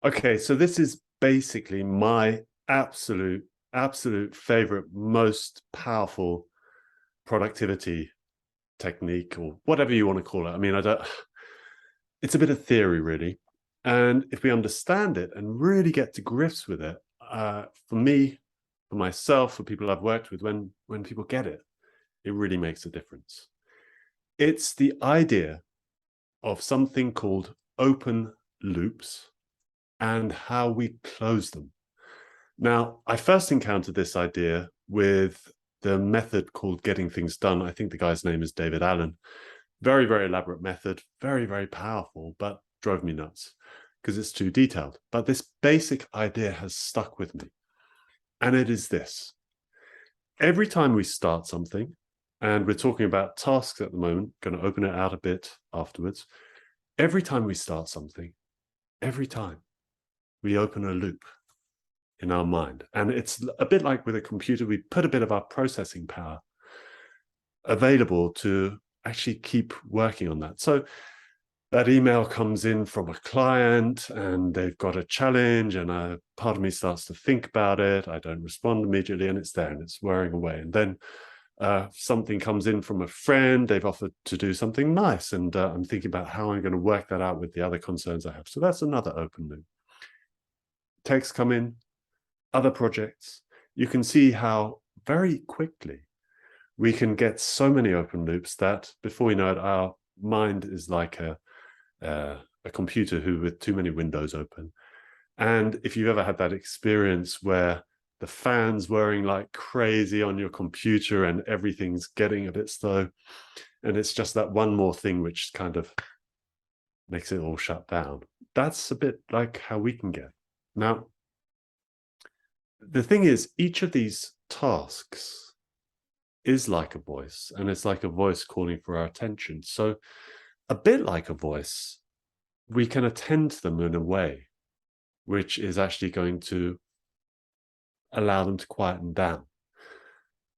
Okay, so this is basically my absolute favorite, most powerful productivity technique, or whatever you want to call it. I mean, I don't, it's a bit of theory, really. And if we understand it and really get to grips with it, for me, for myself, for people I've worked with, when people get it, it really makes a difference. It's the idea of something called open loops and how we close them. Now, I first encountered this idea with the method called getting things done. I think the guy's name is David Allen. Very, very elaborate method, very, very powerful, but drove me nuts because it's too detailed. But this basic idea has stuck with me. And it is this. Every time we start something, and we're talking about tasks at the moment, going to open it out a bit afterwards. Every time we start something, every time we open a loop in our mind. And it's a bit like with a computer, we put a bit of our processing power available to actually keep working on that. So that email comes in from a client and they've got a challenge, and a part of me starts to think about it. I don't respond immediately, and it's there and it's wearing away. And then something comes in from a friend. They've offered to do something nice, and I'm thinking about how I'm going to work that out with the other concerns I have. So that's another open loop. Texts come in, other projects. You can see how very quickly we can get so many open loops that before we know it, our mind is like a computer with too many windows open. And if you've ever had that experience where the fan's whirring like crazy on your computer and everything's getting a bit slow, and it's just that one more thing which kind of makes it all shut down, that's a bit like how we can get. Now, the thing is, each of these tasks is like a voice, and it's like a voice calling for our attention. So a bit like a voice, we can attend to them in a way which is actually going to allow them to quieten down.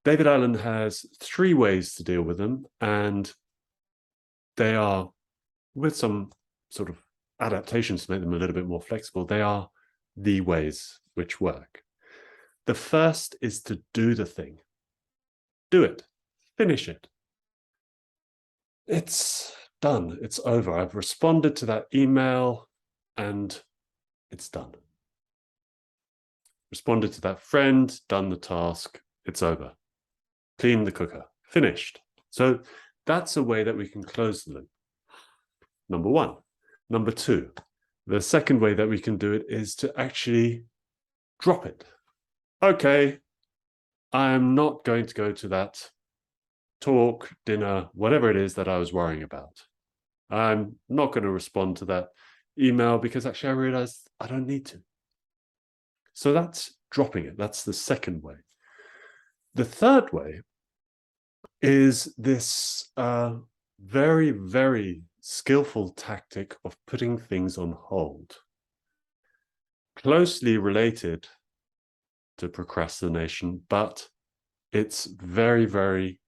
David Allen has 3 ways to deal with them, and they are, with some sort of adaptations to make them a little bit more flexible, they are the ways which work. The first is to do the thing. Do it. Finish it. It's done. It's over. I've responded to that email and it's done. Responded to that friend, done the task, it's over. Clean the cooker, finished. So that's a way that we can close the loop. Number 1. Number 2, the second way that we can do it is to actually drop it. Okay, I'm not going to go to that talk, dinner, whatever it is that I was worrying about. I'm not going to respond to that email because actually I realized I don't need to. So that's dropping it. That's the second way. The third way is this very, very skillful tactic of putting things on hold. Closely related to procrastination, but it's very, very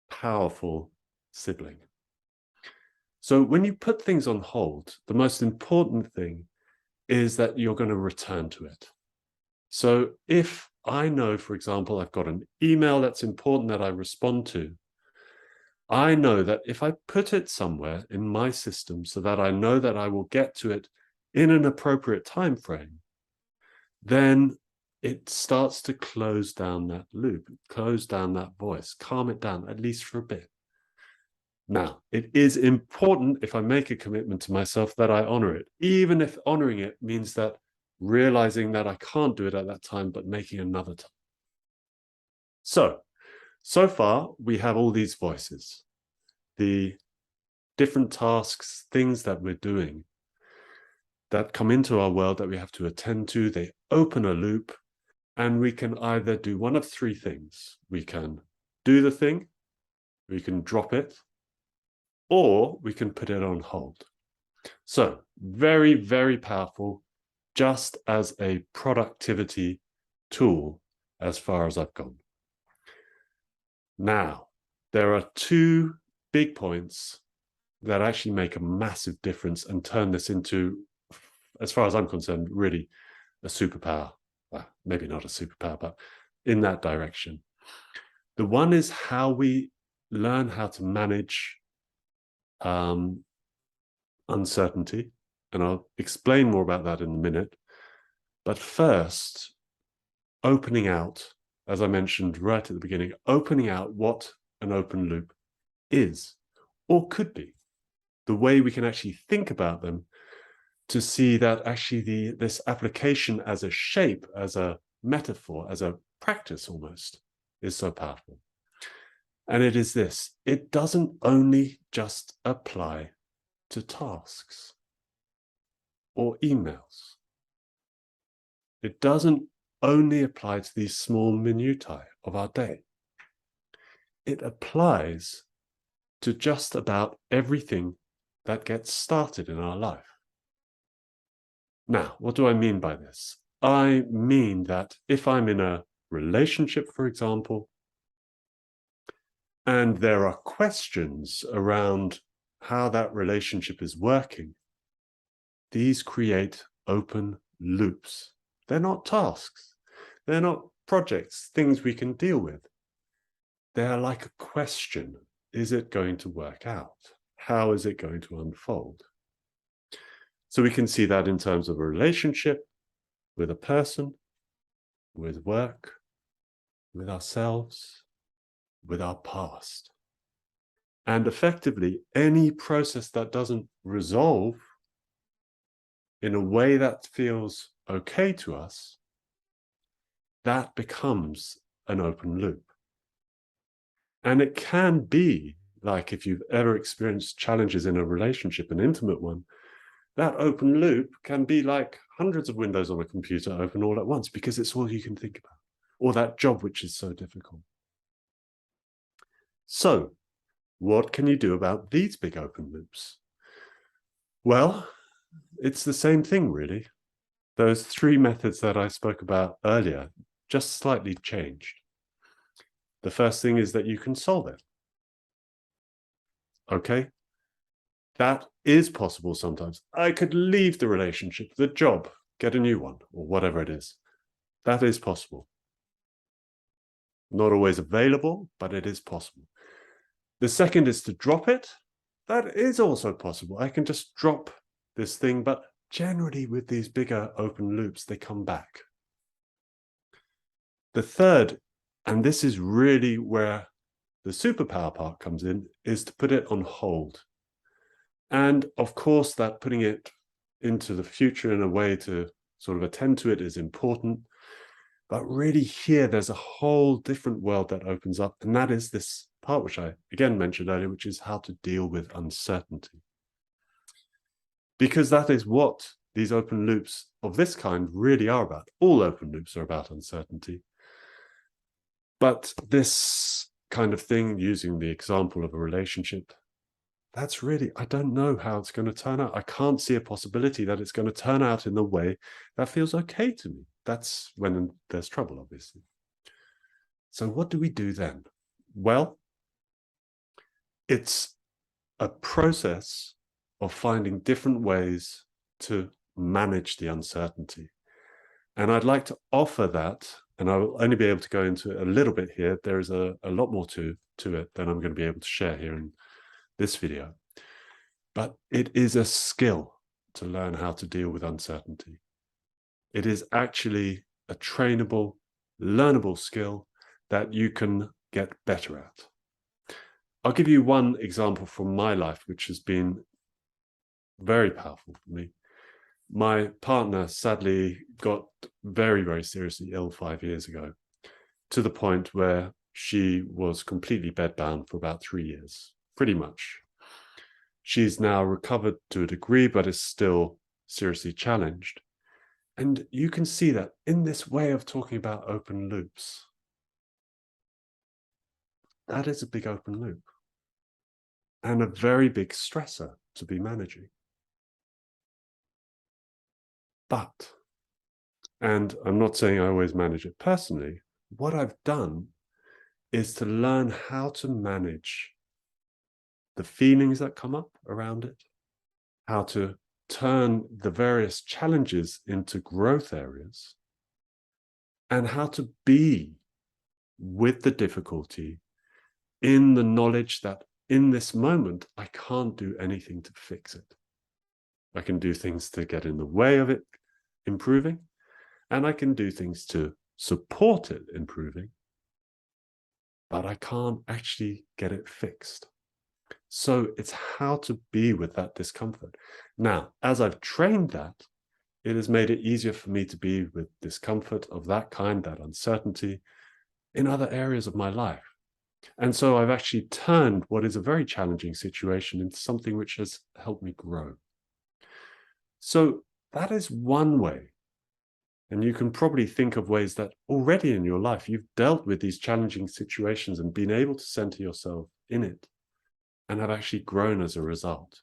powerful sibling. So when you put things on hold, the most important thing is that you're going to return to it. So if I know, for example, I've got an email that's important that I respond to, I know that if I put it somewhere in my system so that I know that I will get to it in an appropriate time frame, then it starts to close down that loop, close down that voice, calm it down, at least for a bit. Now, it is important, if I make a commitment to myself, that I honor it, even if honoring it means that realizing that I can't do it at that time, but making another time. So far, we have all these voices, the different tasks, things that we're doing that come into our world that we have to attend to. They open a loop, and we can either do one of 3 things. We can do the thing, we can drop it, or we can put it on hold. So very, very powerful, just as a productivity tool as far as I've gone. Now, there are 2 big points that actually make a massive difference and turn this into as far as I'm concerned, really a superpower. Well, maybe not a superpower, but in that direction. The one is how we learn how to manage uncertainty, and I'll explain more about that in a minute. But first, opening out, as I mentioned right at the beginning, opening out what an open loop is or could be, the way we can actually think about them to see that actually this application as a shape, as a metaphor, as a practice almost, is so powerful. And it is this: it doesn't only just apply to tasks or emails. It doesn't only apply to these small minutiae of our day. It applies to just about everything that gets started in our life. Now, what do I mean by this? I mean that if I'm in a relationship, for example, and there are questions around how that relationship is working, these create open loops. They're not tasks. They're not projects, things we can deal with. They're like a question. Is it going to work out? How is it going to unfold? So we can see that in terms of a relationship with a person, with work, with ourselves, with our past. And effectively, any process that doesn't resolve in a way that feels okay to us, that becomes an open loop. And it can be like, if you've ever experienced challenges in a relationship, an intimate one, that open loop can be like hundreds of windows on a computer open all at once, because it's all you can think about, or that job which is so difficult. So what can you do about these big open loops? Well, it's the same thing, really. Those three methods that I spoke about earlier, just slightly changed. The first thing is that you can solve it. Okay? That is possible sometimes. I could leave the relationship, the job, get a new one, or whatever it is. That is possible. Not always available, but it is possible. The second is to drop it. That is also possible. I can just drop this thing, but generally with these bigger open loops, they come back. The third, and this is really where the superpower part comes in, is to put it on hold. And of course, that putting it into the future in a way to sort of attend to it is important. But really here, there's a whole different world that opens up. And that is this part, which I again mentioned earlier, which is how to deal with uncertainty. Because that is what these open loops of this kind really are about. All open loops are about uncertainty. But this kind of thing, using the example of a relationship, that's really, I don't know how it's going to turn out. I can't see a possibility that it's going to turn out in the way that feels okay to me. That's when there's trouble, obviously. So what do we do then? Well, it's a process of finding different ways to manage the uncertainty. And I'd like to offer that, and I will only be able to go into it a little bit here. There is a lot more to it than I'm going to be able to share here in this video. But it is a skill to learn how to deal with uncertainty. It is actually a trainable, learnable skill that you can get better at. I'll give you one example from my life, which has been very powerful for me. My partner sadly got very, very seriously ill 5 years ago, to the point where she was completely bedbound for about 3 years, pretty much. She's now recovered to a degree, but is still seriously challenged. And you can see that in this way of talking about open loops, that is a big open loop and a very big stressor to be managing. But, and I'm not saying I always manage it personally, what I've done is to learn how to manage the feelings that come up around it, how to turn the various challenges into growth areas, and how to be with the difficulty in the knowledge that in this moment, I can't do anything to fix it. I can do things to get in the way of it improving, and I can do things to support it improving, but I can't actually get it fixed. So it's how to be with that discomfort. Now, as I've trained that, it has made it easier for me to be with discomfort of that kind, that uncertainty, in other areas of my life. And so I've actually turned what is a very challenging situation into something which has helped me grow. So that is one way. And you can probably think of ways that already in your life, you've dealt with these challenging situations and been able to center yourself in it and have actually grown as a result.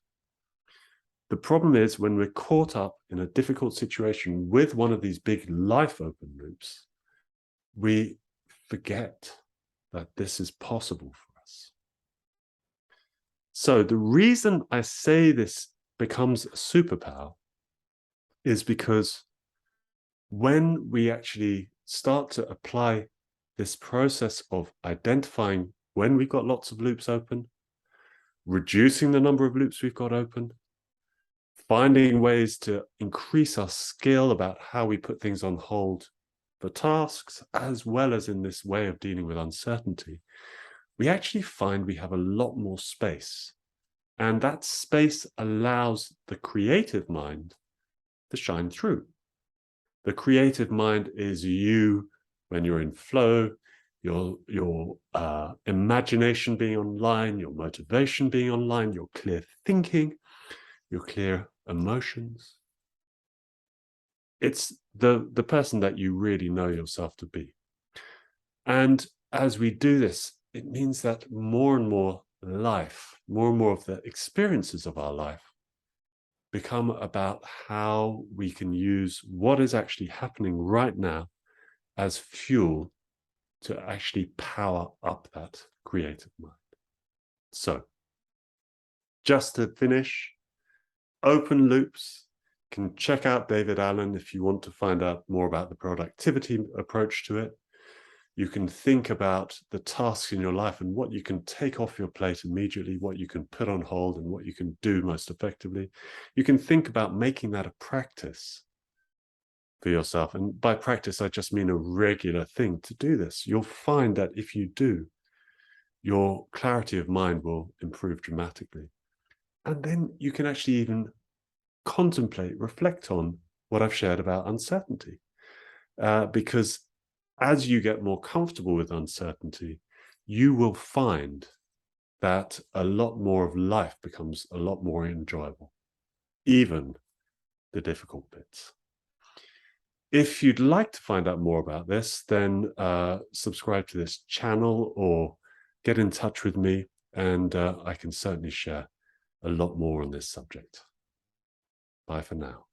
The problem is when we're caught up in a difficult situation with one of these big life open loops, we forget that this is possible for us. So the reason I say this becomes a superpower is because when we actually start to apply this process of identifying when we've got lots of loops open, reducing the number of loops we've got open, finding ways to increase our skill about how we put things on hold for tasks, as well as in this way of dealing with uncertainty, we actually find we have a lot more space. And that space allows the creative mind to shine through. The creative mind is you when you're in flow, your imagination being online, your motivation being online, your clear thinking, your clear emotions. It's the person that you really know yourself to be. And as we do this, it means that more and more life, more and more of the experiences of our life become about how we can use what is actually happening right now as fuel to actually power up that creative mind. So, just to finish, open loops. You can check out David Allen if you want to find out more about the productivity approach to it. You can think about the tasks in your life and what you can take off your plate immediately, what you can put on hold, and what you can do most effectively. You can think about making that a practice for yourself. And by practice, I just mean a regular thing to do this. You'll find that if you do, your clarity of mind will improve dramatically. And then you can actually even contemplate, reflect on what I've shared about uncertainty. Because as you get more comfortable with uncertainty, you will find that a lot more of life becomes a lot more enjoyable, even the difficult bits. If you'd like to find out more about this, then subscribe to this channel or get in touch with me, and I can certainly share a lot more on this subject. Bye for now.